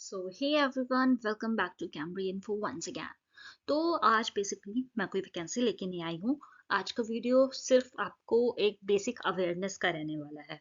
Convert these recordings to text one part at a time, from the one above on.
So hey everyone, welcome back to Cambri info once again. तो आज basically मैं कोई वैकेंसी लेके नहीं आई हूँ। आज का वीडियो सिर्फ आपको एक बेसिक अवेयरनेस का रहने वाला है।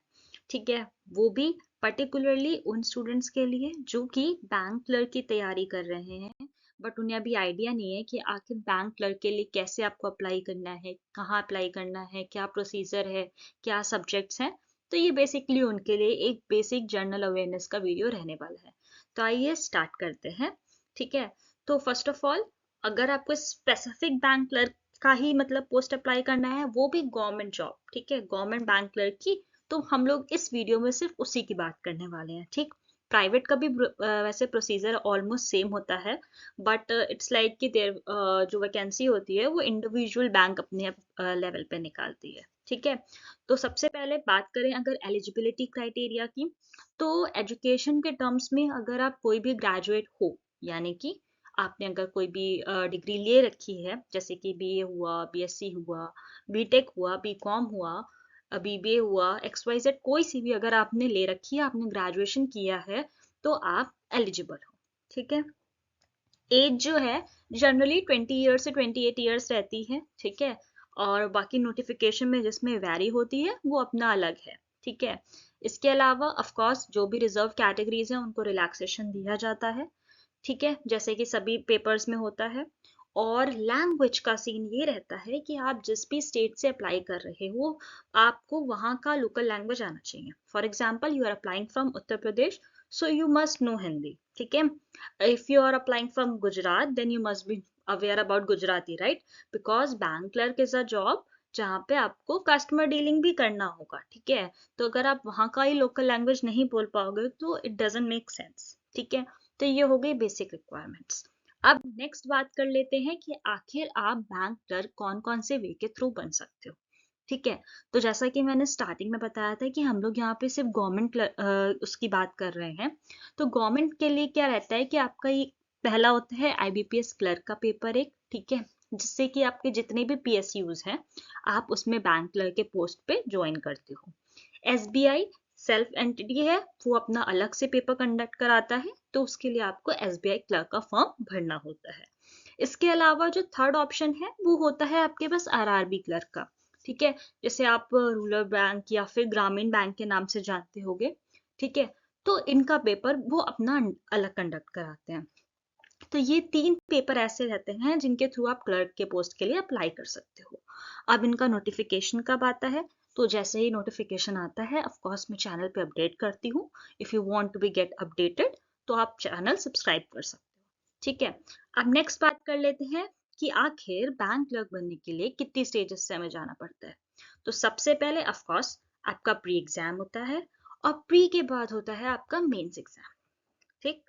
ठीक है, वो भी पर्टिकुलरली उन स्टूडेंट्स के लिए जो कि बैंक क्लर्क की तैयारी कर रहे हैं, बट उन्हें अभी आइडिया नहीं है कि आखिर बैंक क्लर्क के लिए कैसे आपको अप्लाई करना है, कहाँ अप्लाई करना है, क्या प्रोसीजर है, क्या सब्जेक्ट्स हैं। तो ये बेसिकली उनके लिए एक बेसिक जनरल अवेयरनेस का वीडियो रहने वाला है। तो आइए स्टार्ट करते हैं। ठीक है, तो फर्स्ट ऑफ ऑल, अगर आपको स्पेसिफिक बैंक क्लर्क का ही मतलब पोस्ट अप्लाई करना है, वो भी गवर्नमेंट जॉब, ठीक है, गवर्नमेंट बैंक क्लर्क की, तो हम लोग इस वीडियो में सिर्फ उसी की बात करने वाले हैं। ठीक, प्राइवेट का भी वैसे प्रोसीजर ऑलमोस्ट सेम होता है, बट इट्स लाइक कि देर जो वैकेंसी होती है वो इंडिविजुअल बैंक अपने लेवल पे निकालती है। ठीक है, तो सबसे पहले बात करें अगर एलिजिबिलिटी क्राइटेरिया की, तो एजुकेशन के टर्म्स में अगर आप कोई भी ग्रेजुएट हो, यानी कि आपने अगर कोई भी डिग्री ले रखी है, जैसे कि बीए हुआ, बीएससी हुआ, बीटेक हुआ, बीकॉम हुआ, बीबीए हुआ, XYZ कोई सी भी अगर आपने ले रखी है, आपने ग्रेजुएशन किया है, तो आप एलिजिबल हो। ठीक है, एज जो है जनरली 20 ईयर्स से 28 ईयर्स रहती है। ठीक है, और बाकी नोटिफिकेशन में जिसमें वैरी होती है वो अपना अलग है। ठीक है, इसके अलावा ऑफ कोर्स जो भी रिजर्व कैटेगरीज हैं उनको रिलैक्सेशन दिया जाता है। ठीक है, जैसे कि सभी पेपर्स में होता है। और लैंग्वेज का सीन ये रहता है कि आप जिस भी स्टेट से अप्लाई कर रहे हो, आपको वहाँ का लोकल लैंग्वेज आना चाहिए। For example, you are applying from Uttar Pradesh, so you must know Hindi. ठीक है, if you are applying from Gujarat, then you must be aware about Gujarati, right? Because bank clerk is a job जहाँ पे आपको customer dealing भी करना होगा। ठीक है, तो अगर आप वहाँ का ही लोकल लैंग्वेज नहीं बोल पाओगे तो इट डजंट मेक सेंस। ठीक है, तो ये हो गई बेसिक रिक्वायरमेंट्स। अब नेक्स्ट बात कर लेते हैं कि आखिर आप बैंक क्लर्क कौन कौन से वे के थ्रू बन सकते हो। ठीक है, तो जैसा कि मैंने स्टार्टिंग में बताया था कि हम लोग यहाँ पे सिर्फ गवर्नमेंट उसकी बात कर रहे हैं। तो गवर्नमेंट के लिए क्या रहता है कि आपका ये पहला होता है IBPS क्लर्क का पेपर एक। ठीक है, जिससे कि आपके जितने भी PSUs हैं, आप उसमें बैंक क्लर्क के पोस्ट पे ज्वाइन करते हो। SBI सेल्फ एंटिटी है, वो अपना अलग से पेपर कंडक्ट कराता है, तो उसके लिए आपको SBI क्लर्क का फॉर्म भरना होता है। इसके अलावा जो थर्ड ऑप्शन है वो होता है आपके पास RRB क्लर्क का। ठीक है, जैसे आप रूरल बैंक या फिर ग्रामीण बैंक के नाम से जानते होंगे। ठीक है, तो इनका पेपर वो अपना अलग कंडक्ट कराते हैं। तो ये 3 पेपर ऐसे रहते हैं जिनके थ्रू आप क्लर्क के पोस्ट के लिए अप्लाई कर सकते हो। अब इनका नोटिफिकेशन कब आता है, तो जैसे ही नोटिफिकेशन आता है ऑफ कोर्स मैं चैनल पे अपडेट करती हूँ। If you want to be get updated, तो आप चैनल सब्सक्राइब कर सकते हो। ठीक है, अब नेक्स्ट बात कर लेते हैं कि आखिर बैंक क्लर्क बनने के लिए कितनी स्टेजेस से हमें जाना पड़ता है। तो सबसे पहले ऑफ कोर्स आपका प्री एग्जाम होता है, और प्री के बाद होता है आपका मेंस एग्जाम। ठीक,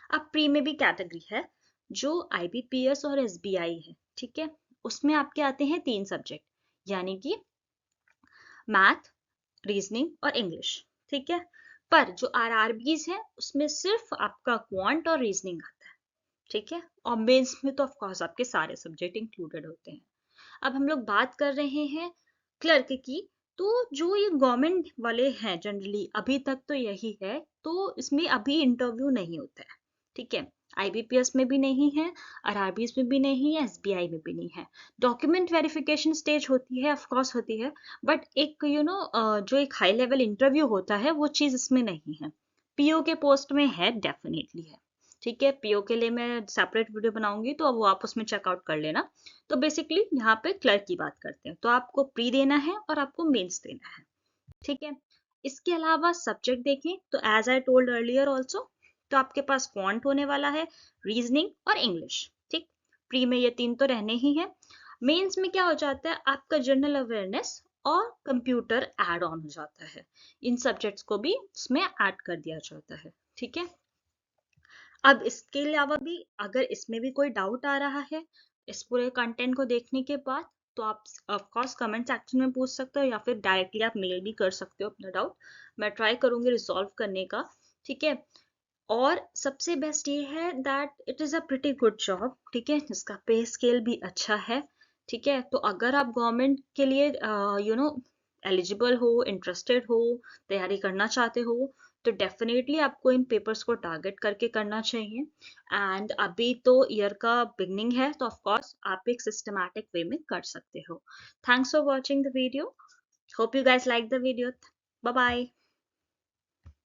अब प्री में भी कैटेगरी है, जो IBPS और SBI है। ठीक है, उसमें आपके आते हैं 3 सब्जेक्ट, यानी कि मैथ, रीजनिंग और इंग्लिश। ठीक है, पर जो RRBs है उसमें सिर्फ आपका क्वांट और रीजनिंग आता है। ठीक है, और मेंस में तो ऑफ कोर्स आपके सारे सब्जेक्ट इंक्लूडेड होते हैं। अब हम लोग बात कर रहे हैं क्लर्क की, तो जो ये गवर्नमेंट वाले हैं जनरली अभी तक तो यही है, तो इसमें अभी इंटरव्यू नहीं होता है। ठीक है, IBPS में भी नहीं है, RRBs में भी नहीं है, SBI में भी नहीं है। डॉक्यूमेंट वेरिफिकेशन स्टेज होती है, ऑफ कोर्स होती है, बट एक जो एक हाई लेवल इंटरव्यू होता है वो चीज इसमें नहीं है। PO के पोस्ट में है, डेफिनेटली है। ठीक है, PO के लिए मैं सेपरेट वीडियो बनाऊंगी, तो वो आप उसमें चेकआउट कर लेना। तो बेसिकली यहाँ पे क्लर्क की बात करते हैं, तो आपको प्री देना है और आपको मेंस देना है। ठीक है, इसके अलावा सब्जेक्ट देखें तो as I told earlier also, तो आपके पास क्वांट होने वाला है, रीजनिंग और इंग्लिश। ठीक, प्री में ये 3 तो रहने ही है। मेंस में क्या हो जाता है, आपका जनरल अवेयरनेस और कंप्यूटर ऐड ऑन हो जाता है। इन सब्जेक्ट्स को भी इसमें ऐड कर दिया जाता है। ठीक है, अब इसके अलावा भी अगर इसमें भी कोई डाउट आ रहा है इस पूरे कंटेंट को देखने के बाद, तो आप ऑफ कोर्स कमेंट सेक्शन में पूछ सकते हो, या फिर डायरेक्टली आप मेल भी कर सकते हो अपना डाउट। मैं ट्राई करूंगी रिजॉल्व करने का। ठीक है, और सबसे बेस्ट ये है that it is a pretty good job. ठीक है, जिसका पे स्केल भी अच्छा है। ठीक है, तो अगर आप गवर्नमेंट के लिए एलिजिबल हो, इंटरेस्टेड हो, तैयारी करना चाहते हो, तो डेफिनेटली आपको इन पेपर्स को टारगेट करके करना चाहिए। एंड अभी तो ईयर का बिगनिंग है, तो ऑफ कोर्स आप एक सिस्टमैटिक वे में कर सकते हो। Thanks for watching the video. Hope you guys like the video. Bye bye.